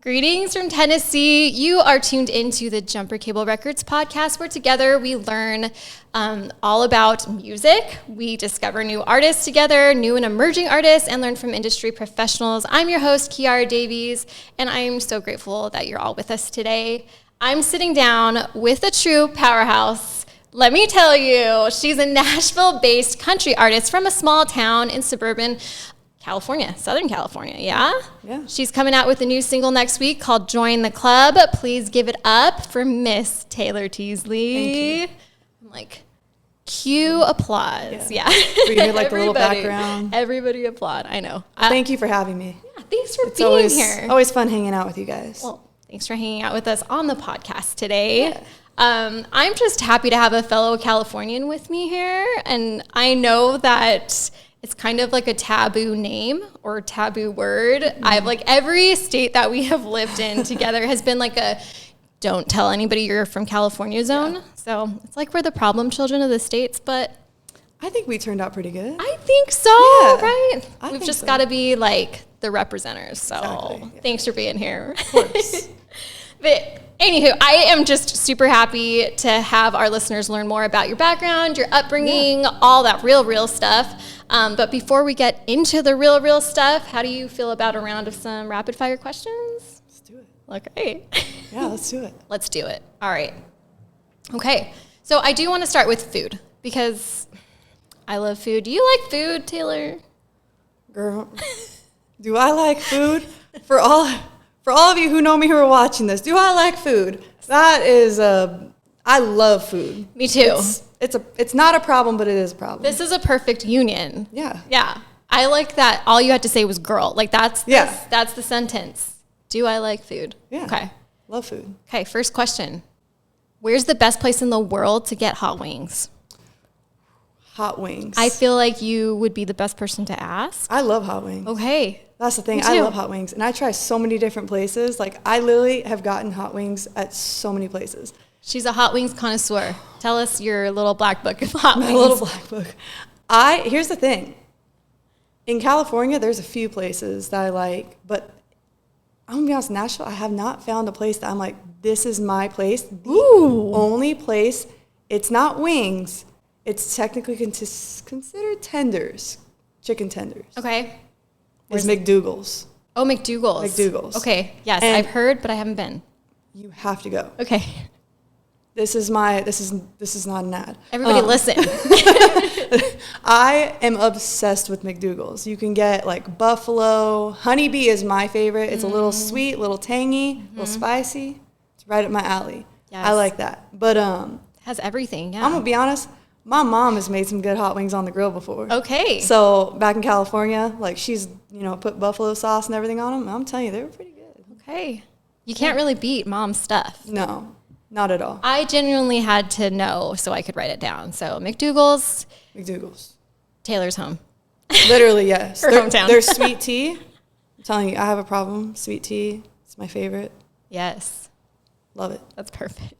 Greetings from Tennessee. You are tuned into the Jumper Cable Records podcast, where together we learn all about music. We discover new artists together, new and emerging artists, and learn from industry professionals. I'm your host, Kiara Davies, and I am so grateful that you're all with us today. I'm sitting down with a true powerhouse. Let me tell you, she's a Nashville-based country artist from a small town in suburban California, Southern California, yeah? Yeah. She's coming out with a new single next week called Join the Club. Please give it up for Miss Taylor Teasley. Thank you. I'm like, cue applause. Yeah. We hear like the little background. Everybody applaud, I know. Thank you for having me. Yeah, thanks for being here. Always fun hanging out with you guys. Well, thanks for hanging out with us on the podcast today. Yeah. I'm just happy to have a fellow Californian with me here, and I know that it's kind of like a taboo name or taboo word. I've like every state that we have lived in together has been like a don't tell anybody you're from California zone. Yeah. So it's like we're the problem children of the states, but I think we turned out pretty good. I think so, yeah, right? We've just got to be like the representers. So exactly, yeah. Thanks for being here. Of course. But anywho, I am just super happy to have our listeners learn more about your background, your upbringing, all that real stuff. But before we get into the real stuff, how do you feel about a round of some rapid fire questions? Let's do it. Okay. Yeah, let's do it. Let's do it. All right. Okay. So I do want to start with food because I love food. Do you like food, Taylor? Girl, do I like food? For all of you who know me who are watching this, do I like food? That is I love food. Me too. It's not a problem, but it is a problem. This is a perfect union. Yeah. Yeah. I like that all you had to say was girl. Like that's the sentence. Do I like food? Yeah. Okay. Love food. Okay, first question. Where's the best place in the world to get hot wings? Hot wings. I feel like you would be the best person to ask. I love hot wings. Okay. That's the thing. I love hot wings. And I try so many different places. Like, I literally have gotten hot wings at so many places. She's a hot wings connoisseur. Tell us your little black book of hot wings. My little black book. Here's the thing. In California, there's a few places that I like. But I'm going to be honest, Nashville, I have not found a place that I'm like, this is my place. The only place, it's not wings. It's technically considered tenders, chicken tenders. Okay. Is McDougal's. Oh, McDougal's. McDougal's. Okay. Yes, And I've heard, but I haven't been. You have to go. Okay. This is not an ad. Everybody listen. I am obsessed with McDougal's. You can get like buffalo. Honeybee is my favorite. It's a little sweet, little tangy, a little spicy. It's right up my alley. Yes. I like that. But has everything, yeah. I'm gonna be honest. My mom has made some good hot wings on the grill before. Okay. So back in California, like she's, put buffalo sauce and everything on them. I'm telling you, they were pretty good. Okay. You can't really beat mom's stuff. No, not at all. I genuinely had to know so I could write it down. So McDougal's. Taylor's home. Literally, yes. Her hometown. Their sweet tea. I'm telling you, I have a problem. Sweet tea. It's my favorite. Yes. Love it. That's perfect.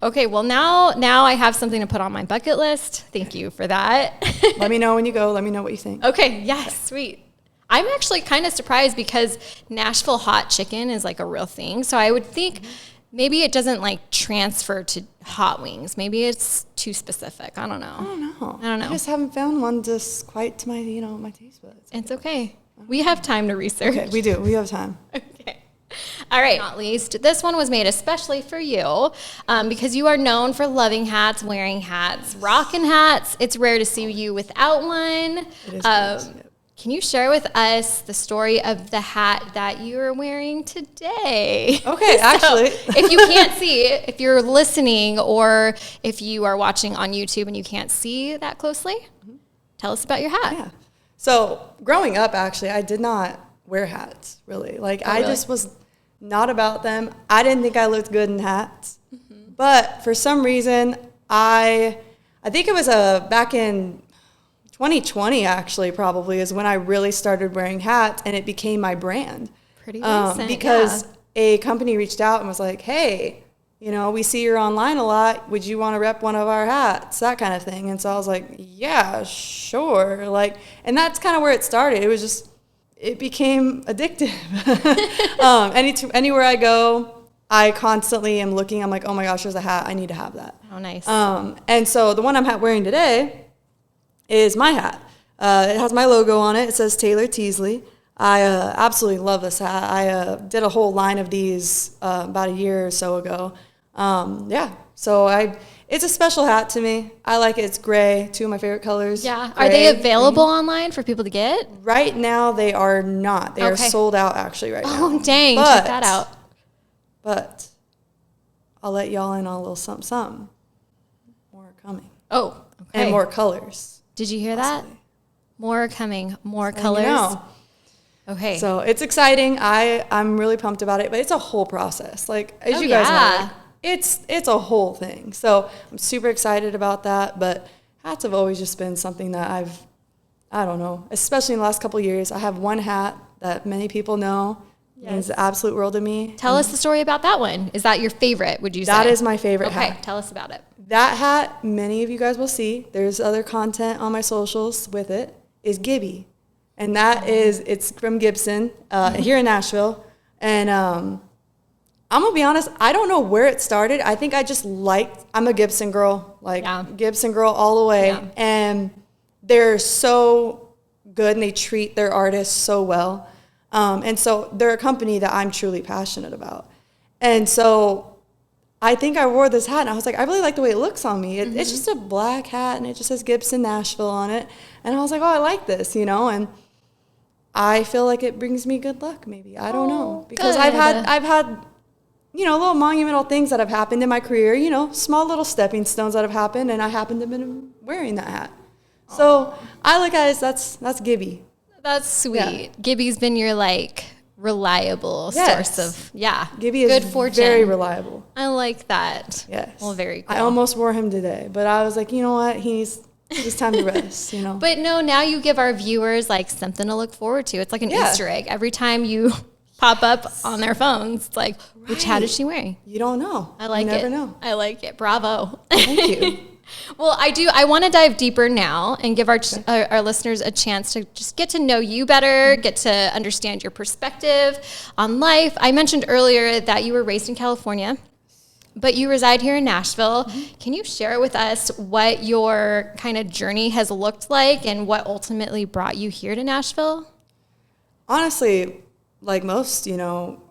Okay, well now I have something to put on my bucket list. Thank you for that. Let me know when you go. Let me know what you think. Okay, yes, sweet. I'm actually kind of surprised because Nashville hot chicken is like a real thing. So I would think maybe it doesn't like transfer to hot wings. Maybe it's too specific. I don't know. I don't know. I just haven't found one just quite to my, my taste buds. It's okay. We have time to research. Okay, we do. We have time. Okay. All right, not least, this one was made especially for you because you are known for loving hats, wearing hats, rocking hats. It's rare to see you without one. It is nice. Can you share with us the story of the hat that you are wearing today? Okay, actually. If you can't see, if you're listening or if you are watching on YouTube and you can't see that closely, tell us about your hat. Yeah. So growing up, actually, I did not wear hats, really. I just was not about them. I didn't think I looked good in hats. Mm-hmm. But for some reason, I think it was back in 2020, actually, probably, is when I really started wearing hats, and it became my brand. Pretty recent, because a company reached out and was like, hey, we see you're online a lot. Would you want to rep one of our hats? That kind of thing. And so I was like, yeah, sure. And that's kind of where it started. It was just it became addictive. Anywhere I go, I constantly am looking. I'm like, oh my gosh, there's a hat. I need to have that. Oh, nice. And so the one I'm wearing today is my hat. It has my logo on it. It says Taylor Teasley. I absolutely love this hat. I did a whole line of these about a year or so ago. It's a special hat to me. I like it. It's gray, two of my favorite colors. Yeah. Are they available online for people to get? Right now, they are not. They are sold out actually right now. Oh, dang. Check that out. But I'll let y'all in on a little something. More are coming. Oh, okay. And more colors. Did you hear that? More are coming. More colors. You know. Okay. So it's exciting. I'm really pumped about it, but it's a whole process. Like, as you guys know, it's a whole thing. So I'm super excited about that. But hats have always just been something that I don't know, especially in the last couple of years. I have one hat that many people know. Yes. Means the absolute world to me. Tell us the story about that one. Is that your favorite, would you say? That is my favorite hat. Okay, tell us about it. That hat, many of you guys will see, there's other content on my socials with it, is Gibby. And it's from Gibson, here in Nashville. And I'm going to be honest, I don't know where it started. I think I just I'm a Gibson girl, Gibson girl all the way. Yeah. And they're so good and they treat their artists so well. And so they're a company that I'm truly passionate about. And so I think I wore this hat and I was like, I really like the way it looks on me. It's just a black hat and it just says Gibson Nashville on it. And I was like, oh, I like this, and I feel like it brings me good luck maybe. I don't know. Because I've had little monumental things that have happened in my career, small little stepping stones that have happened and I happen to have been wearing that hat. Aww. So I look at it as that's Gibby. That's sweet. Yeah. Gibby's been your reliable source of Gibby is good fortune. Very reliable. I like that. Yes. Well, very cool. I almost wore him today, but I was like, you know what? It's time to rest, But no, now you give our viewers something to look forward to. It's like an Easter egg. Every time you pop up on their phones, it's like, which hat is she wearing? You don't know. I like it. You never know. I like it. Bravo. Thank you. Well, I want to dive deeper now and give our listeners a chance to just get to know you better, get to understand your perspective on life. I mentioned earlier that you were raised in California, but you reside here in Nashville. Mm-hmm. Can you share with us what your kind of journey has looked like and what ultimately brought you here to Nashville? Honestly, like most,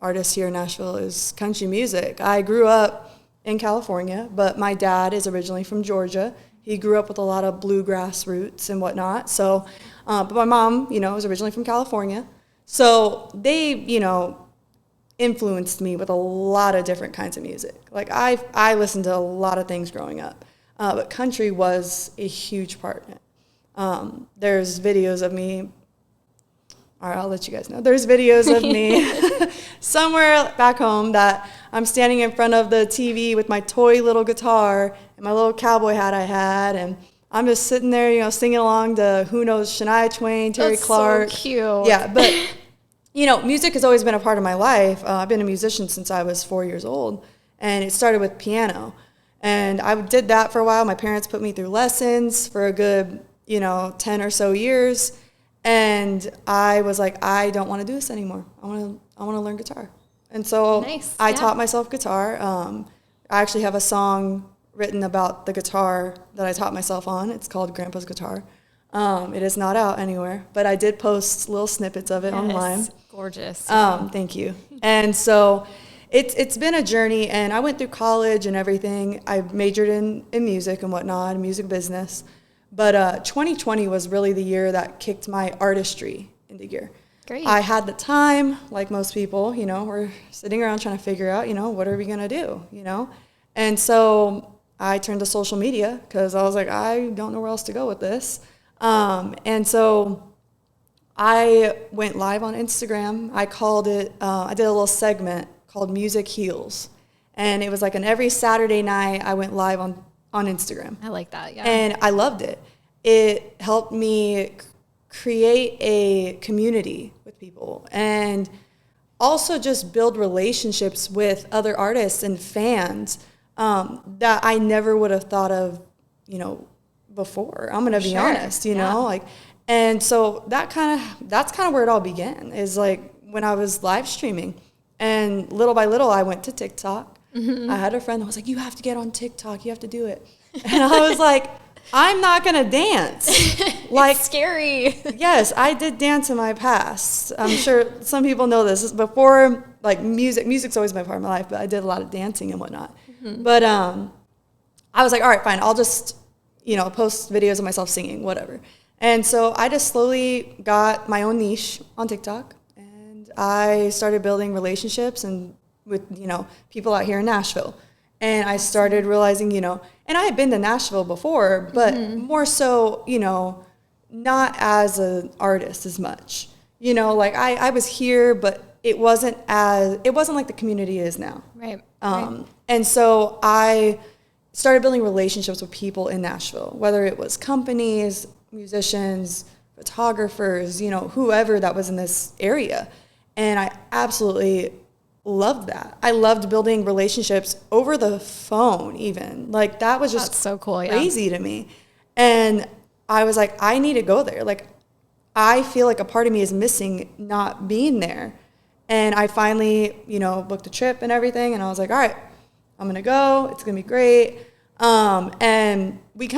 artists here in Nashville, is country music. I grew up in California, but my dad is originally from Georgia. He grew up with a lot of bluegrass roots and whatnot. So, but my mom, was originally from California. So they, influenced me with a lot of different kinds of music. Like I listened to a lot of things growing up, but country was a huge part in it. There's videos of me. All right, I'll let you guys know. There's videos of me somewhere back home that I'm standing in front of the TV with my toy little guitar and my little cowboy hat I had, and I'm just sitting there, singing along to who knows, Shania Twain, Terry Clark. So cute. Yeah, but music has always been a part of my life. I've been a musician since I was 4 years old, and it started with piano. And I did that for a while. My parents put me through lessons for a good, 10 or so years. And I was like, I don't want to do this anymore. I want to learn guitar. And so I taught myself guitar. I actually have a song written about the guitar that I taught myself on. It's called Grandpa's Guitar. It is not out anywhere, but I did post little snippets of it online. Gorgeous. Thank you. And so it's been a journey, and I went through college and everything. I majored in music and whatnot, music business. But 2020 was really the year that kicked my artistry into gear. Great. I had the time, like most people, we're sitting around trying to figure out, what are we going to do, And so I turned to social media because I was like, I don't know where else to go with this. And so I went live on Instagram. I called it, I did a little segment called Music Heals. And it was like every Saturday night I went live on Instagram. I like that, yeah. And I loved it. It helped me create a community with people and also just build relationships with other artists and fans that I never would have thought of, before. I'm going to be honest, And so that's kind of where it all began, is like when I was live streaming. And little by little, I went to TikTok. I had a friend that was like, you have to get on TikTok. You have to do it. And I was like, I'm not going to dance. Like, it's scary. Yes, I did dance in my past. I'm sure some people know this. Before, like, music's always been a part of my life, but I did a lot of dancing and whatnot. But I was like, all right, fine. I'll just, post videos of myself singing, whatever. And so I just slowly got my own niche on TikTok. And I started building relationships and with, people out here in Nashville. And I started realizing, and I had been to Nashville before, but more so, not as an artist as much. Like I was here, but it wasn't like the community is now. Right. And so I started building relationships with people in Nashville, whether it was companies, musicians, photographers, whoever that was in this area. And I absolutely loved that. I loved building relationships over the phone even. Like that was just That's so cool, crazy to me. And I was like, I need to go there. Like I feel like a part of me is missing not being there. And I finally, booked a trip and everything. And I was like, all right, I'm going to go. It's going to be great. And we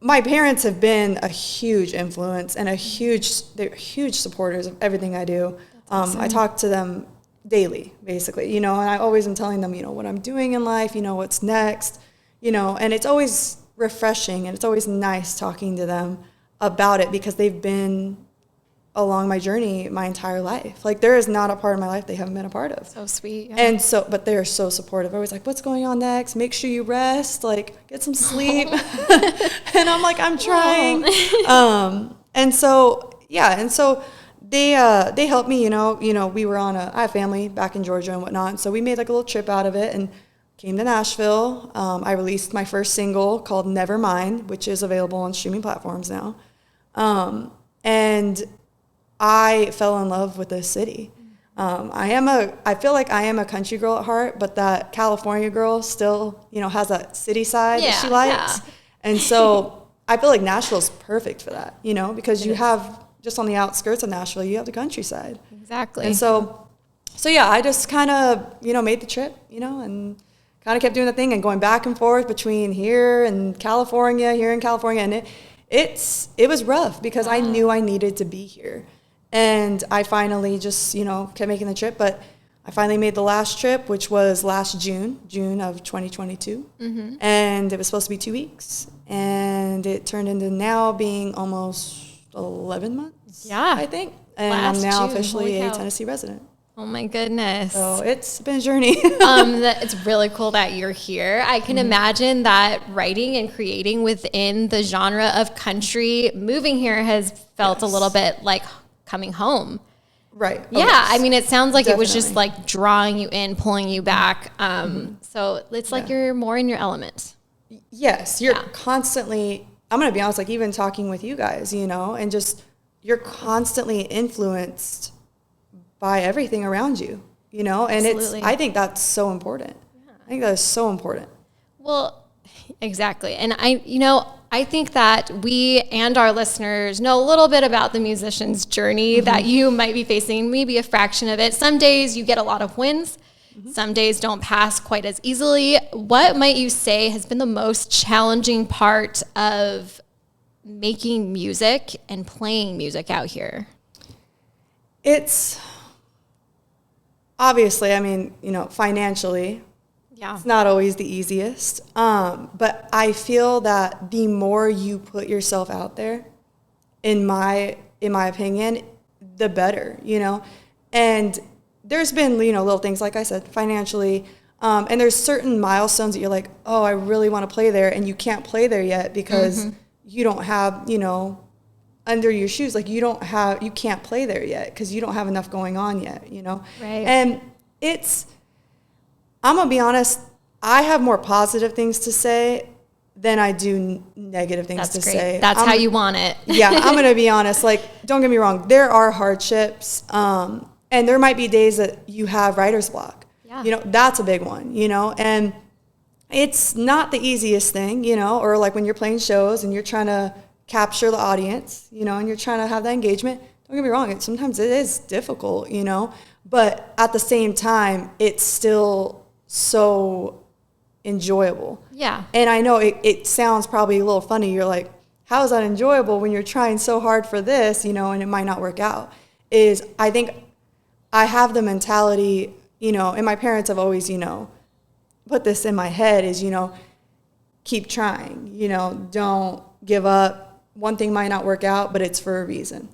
my parents have been a huge influence and they're huge supporters of everything I do. Awesome. I talk to them daily, basically, and I always am telling them, what I'm doing in life, what's next, and it's always refreshing and it's always nice talking to them about it because they've been along my journey my entire life. Like there is not a part of my life they haven't been a part of. So sweet. Yeah. And so, but they're so supportive. Always like, what's going on next? Make sure you rest, like get some sleep. And I'm like, I'm trying. And so, yeah. And so they helped me, we were I have family back in Georgia and whatnot. And so we made like a little trip out of it and came to Nashville. I released my first single called Nevermind, which is available on streaming platforms now. And I fell in love with this city. I feel like I am a country girl at heart, but that California girl still, has that city side that she likes. Yeah. And so I feel like Nashville's perfect for that, because you have just on the outskirts of Nashville, you have the countryside. Exactly. And so yeah, I just kind of, made the trip, and kind of kept doing the thing and going back and forth between here in California. And it was rough because I knew I needed to be here. And I finally just, kept making the trip. But I finally made the last trip, which was last June of 2022. Mm-hmm. And it was supposed to be 2 weeks. And it turned into now being almost 11 months, I think. And I'm now officially a Tennessee resident. Oh, my goodness. So it's been a journey. It's really cool that you're here. I can imagine that writing and creating within the genre of country, moving here has felt a little bit like coming home. Right. Yeah. I mean, it sounds like it was just like drawing you in, pulling you back. So it's like you're more in your element. Yes. You're constantly, I'm going to be honest, like even talking with you guys, and just you're constantly influenced by everything around you, and Absolutely. I think that's so important. Yeah. I think that is so important. Well, exactly. And I think that we and our listeners know a little bit about the musician's journey that you might be facing, maybe a fraction of it. Some days you get a lot of wins. Some days don't pass quite as easily. What might you say has been the most challenging part of making music and playing music out here? It's obviously, financially, it's not always the easiest. But I feel that the more you put yourself out there, in my opinion, the better, And there's been, little things, like I said, financially. And there's certain milestones that you're like, oh, I really want to play there. And you can't play there yet because you don't have, under your shoes, like you can't play there yet because you don't have enough going on yet, Right. And I'm going to be honest, I have more positive things to say than I do negative things to say. That's how you want it. Yeah, I'm going to be honest. Like, don't get me wrong. There are hardships. And there might be days that you have writer's block. Yeah. That's a big one, And it's not the easiest thing, or like when you're playing shows and you're trying to capture the audience, you know, and you're trying to have that engagement. Don't get me wrong, sometimes it is difficult, you know, but at the same time, it's still so enjoyable. Yeah. And I know it sounds probably a little funny. You're like, how is that enjoyable when you're trying so hard for this, you know, and it might not work out? I think I have the mentality, you know, and my parents have always, you know, put this in my head is, you know, keep trying, you know, don't give up. One thing might not work out, but it's for a reason.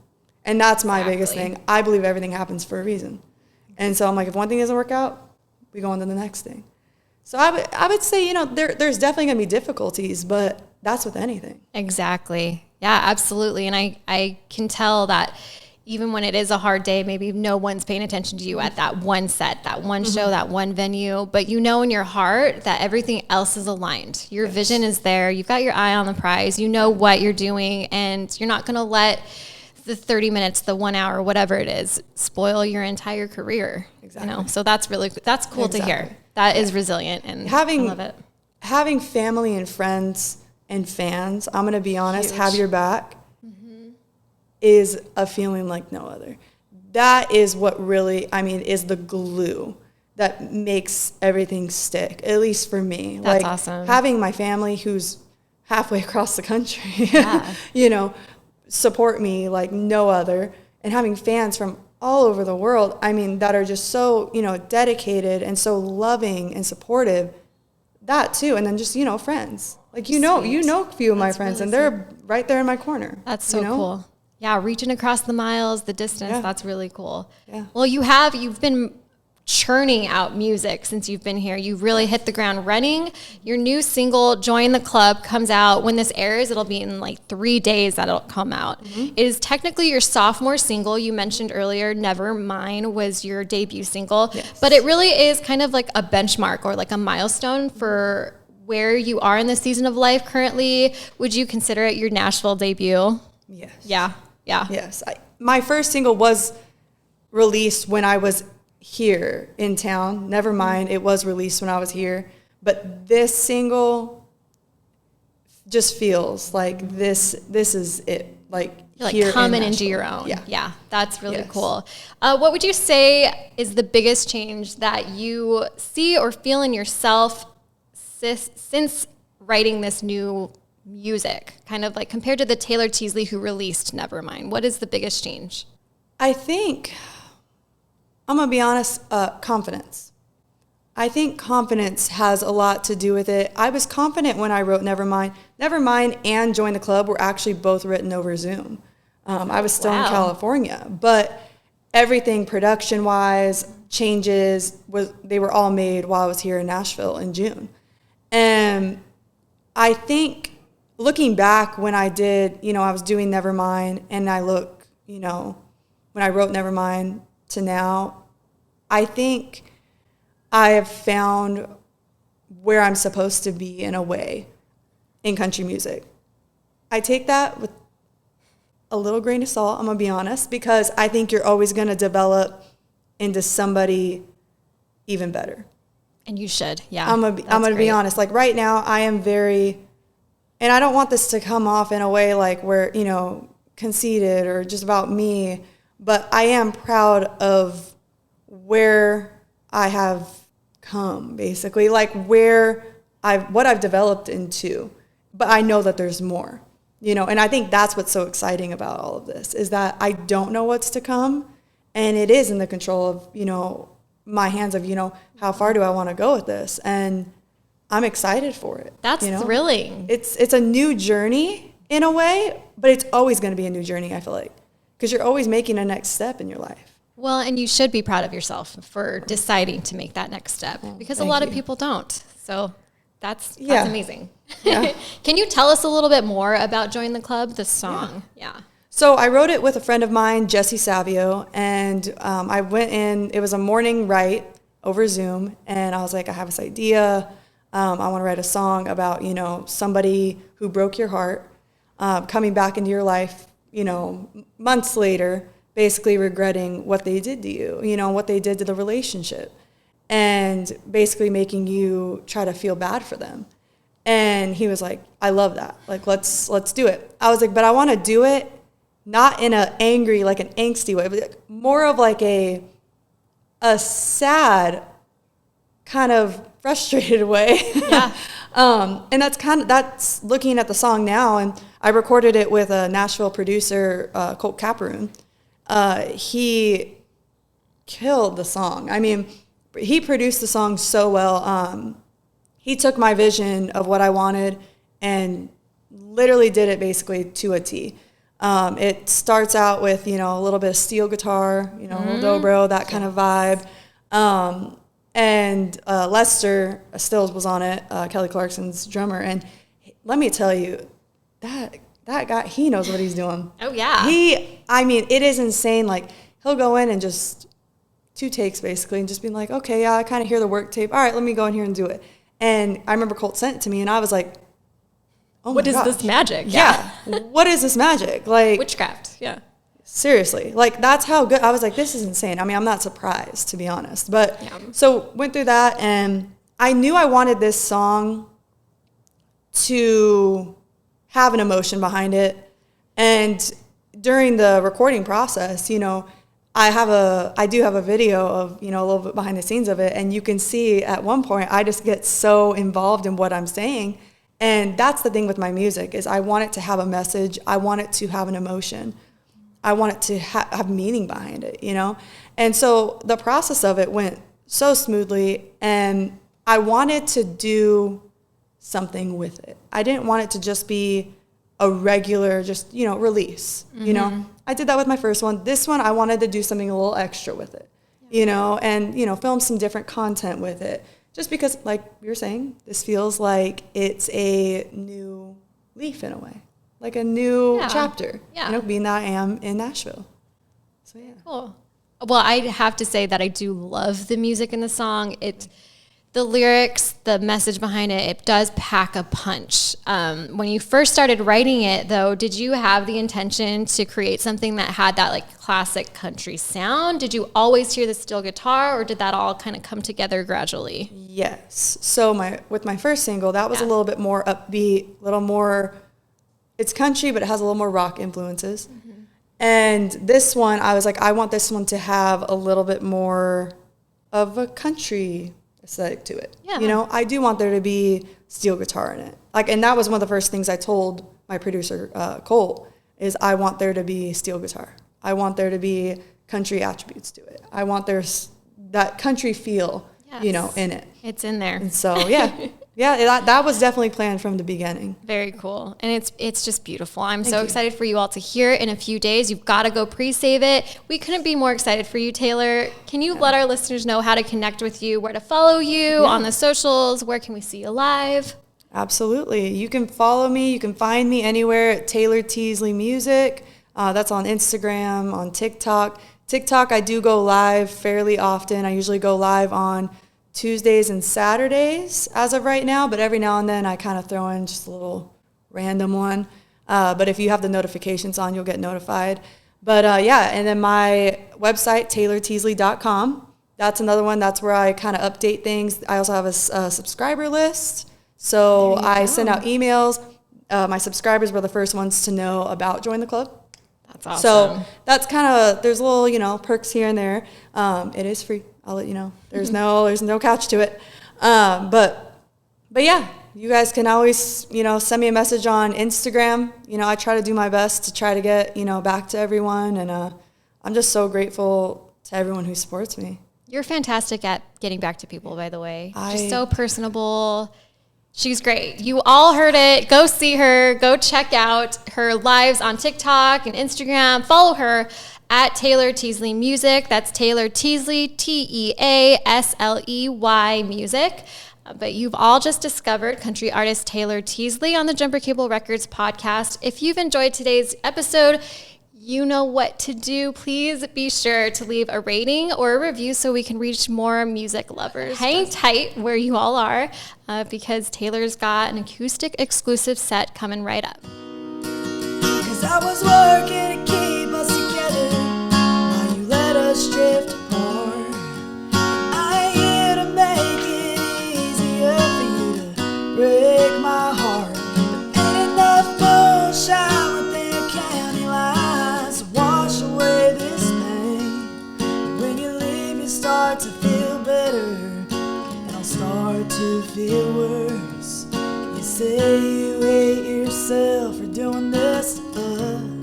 And that's my biggest thing. I believe everything happens for a reason. And so I'm like, if one thing doesn't work out, we go on to the next thing. So I would say, you know, there's definitely going to be difficulties, but that's with anything. Exactly. Yeah, absolutely. And I can tell that even when it is a hard day, maybe no one's paying attention to you at that one set, that one show, that one venue, but you know in your heart that everything else is aligned. Your vision is there. You've got your eye on the prize. You know what you're doing, and you're not going to let the 30 minutes, the 1 hour, whatever it is, spoil your entire career. Exactly. You know? So that's cool to hear. That is resilient, and I love it. Having family and friends and fans, I'm going to be honest, have your back is a feeling like no other. That is what really, I mean, is the glue that makes everything stick, at least for me. That's like, awesome. Having my family who's halfway across the country, Yeah. you know, support me like no other, and having fans from all over the world, I mean, that are just so, you know, dedicated and so loving and supportive, that too. And then just, you know, friends. Like, you know a few of my friends, and they're right there in my corner. That's so cool. Yeah, reaching across the miles, the distance, that's really cool. Yeah. Well, you've been churning out music since you've been here. You've really hit the ground running. Your new single, Join the Club, comes out. When this airs, it'll be in like 3 days that it'll come out. It is technically your sophomore single. You mentioned earlier, Never Mind was your debut single. Yes. But it really is kind of like a benchmark or like a milestone for where you are in the season of life currently. Would you consider it your Nashville debut? Yes. Yeah. Yeah. Yes. My first single was released when I was here in town. Never mind, it was released when I was here. But this single just feels like this is it. Like, you're like here coming in into your own. Yeah. That's really Yes. cool. What would you say is the biggest change that you see or feel in yourself since writing this new music, kind of like compared to the Taylor Teasley who released Nevermind? What is the biggest change? I think, I'm going to be honest, confidence. I think confidence has a lot to do with it. I was confident when I wrote Nevermind. Nevermind and Join the Club were actually both written over Zoom. I was still in California, but everything production-wise, changes, they were all made while I was here in Nashville in June. And I think looking back when I did, you know, I was doing Nevermind, and I look, you know, when I wrote Nevermind to now, I think I have found where I'm supposed to be in a way in country music. I take that with a little grain of salt, I'm going to be honest, because I think you're always going to develop into somebody even better. And you should, yeah. I'm going to be honest. Like right now, I am very, and I don't want this to come off in a way like where, you know, conceited or just about me, but I am proud of where I have come, basically, like what I've developed into. But I know that there's more, you know, and I think that's what's so exciting about all of this is that I don't know what's to come, and it is in the control of, you know, my hands of, you know, how far do I want to go with this? And I'm excited for it. That's thrilling. It's a new journey in a way, but it's always going to be a new journey, I feel like, because you're always making a next step in your life. Well, and you should be proud of yourself for deciding to make that next step, because a lot of people don't. So that's amazing. Yeah. Can you tell us a little bit more about Join the Club, the song? Yeah. So I wrote it with a friend of mine, Jesse Savio, and I went in, it was a morning write over Zoom, and I was like, I have this idea. I want to write a song about, you know, somebody who broke your heart, coming back into your life, you know, months later, basically regretting what they did to you, you know, what they did to the relationship, and basically making you try to feel bad for them. And he was like, I love that. Like, let's do it. I was like, but I want to do it not in an angry, like an angsty way, but like more of like a sad, kind of frustrated way. Yeah. And that's looking at the song now. And I recorded it with a Nashville producer, Colt Caparoon. He killed the song. I mean, he produced the song so well. He took my vision of what I wanted and literally did it basically to a T. It starts out with, you know, a little bit of steel guitar, you know, a little dobro, that kind of vibe. And Lester Stills was on it, Kelly Clarkson's drummer. And let me tell you, that guy, he knows what he's doing. Oh, yeah. I mean, it is insane. Like, he'll go in and just 2 takes basically and just be like, okay, yeah, I kind of hear the work tape. All right, let me go in here and do it. And I remember Colt sent it to me, and I was like, oh, what my is gosh. this magic? Yeah. What is this magic? Like, witchcraft. Yeah. Seriously. Like, that's how good. I was like, this is insane. I mean, I'm not surprised, to be honest. But so went through that, and I knew I wanted this song to have an emotion behind it. And during the recording process, you know, I do have a video of, you know, a little bit behind the scenes of it. And you can see at one point, I just get so involved in what I'm saying. And that's the thing with my music is I want it to have a message. I want it to have an emotion. I want it to have meaning behind it, you know? And so the process of it went so smoothly, and I wanted to do something with it. I didn't want it to just be a regular, just, you know, release, you know? I did that with my first one. This one, I wanted to do something a little extra with it, you know, and, you know, film some different content with it. Just because, like you're saying, this feels like it's a new leaf in a way, like a new chapter, you know, being that I am in Nashville. So, yeah. Cool. Well, I have to say that I do love the music in the song. The lyrics, the message behind it, it does pack a punch. When you first started writing it, though, did you have the intention to create something that had that like classic country sound? Did you always hear the steel guitar, or did that all kind of come together gradually? Yes. So with my first single, that was a little bit more upbeat, a little more, it's country, but it has a little more rock influences. Mm-hmm. And this one, I was like, I want this one to have a little bit more of a country aesthetic to it. Yeah. You know, I do want there to be steel guitar in it. Like, and that was one of the first things I told my producer, Colt, is I want there to be steel guitar. I want there to be country attributes to it. I want there's that country feel, you know, in it. It's in there. And so, yeah. Yeah, that was definitely planned from the beginning. Very cool. And it's just beautiful. I'm so excited for you all to hear it in a few days. You've got to go pre-save it. We couldn't be more excited for you, Taylor. Can you let our listeners know how to connect with you, where to follow you on the socials? Where can we see you live? Absolutely. You can follow me. You can find me anywhere at Taylor Teasley Music. That's on Instagram, on TikTok. TikTok, I do go live fairly often. I usually go live on Tuesdays and Saturdays as of right now, but every now and then I kind of throw in just a little random one. But if you have the notifications on, you'll get notified. But and then my website, taylorteasley.com. That's another one. That's where I kind of update things. I also have a subscriber list. So I send out emails. My subscribers were the first ones to know about Join the Club. That's awesome. So that's kind of, there's little, you know, perks here and there. It is free. I'll let you know. There's no catch to it. But yeah, you guys can always, you know, send me a message on Instagram. You know, I try to do my best to try to get, you know, back to everyone. And I'm just so grateful to everyone who supports me. You're fantastic at getting back to people, by the way. Just so personable. She's great. You all heard it. Go see her. Go check out her lives on TikTok and Instagram. Follow her at Taylor Teasley Music. That's Taylor Teasley, Teasley Music. But you've all just discovered country artist Taylor Teasley on the Jumper Cable Records podcast. If you've enjoyed today's episode, you know what to do. Please be sure to leave a rating or a review so we can reach more music lovers. Hang tight where you all are because Taylor's got an acoustic exclusive set coming right up. 'Cause I was working to keep us together while you let us drift apart. I ain't here to make it easier for you to break my start to feel worse. You say you hate yourself for doing this to us.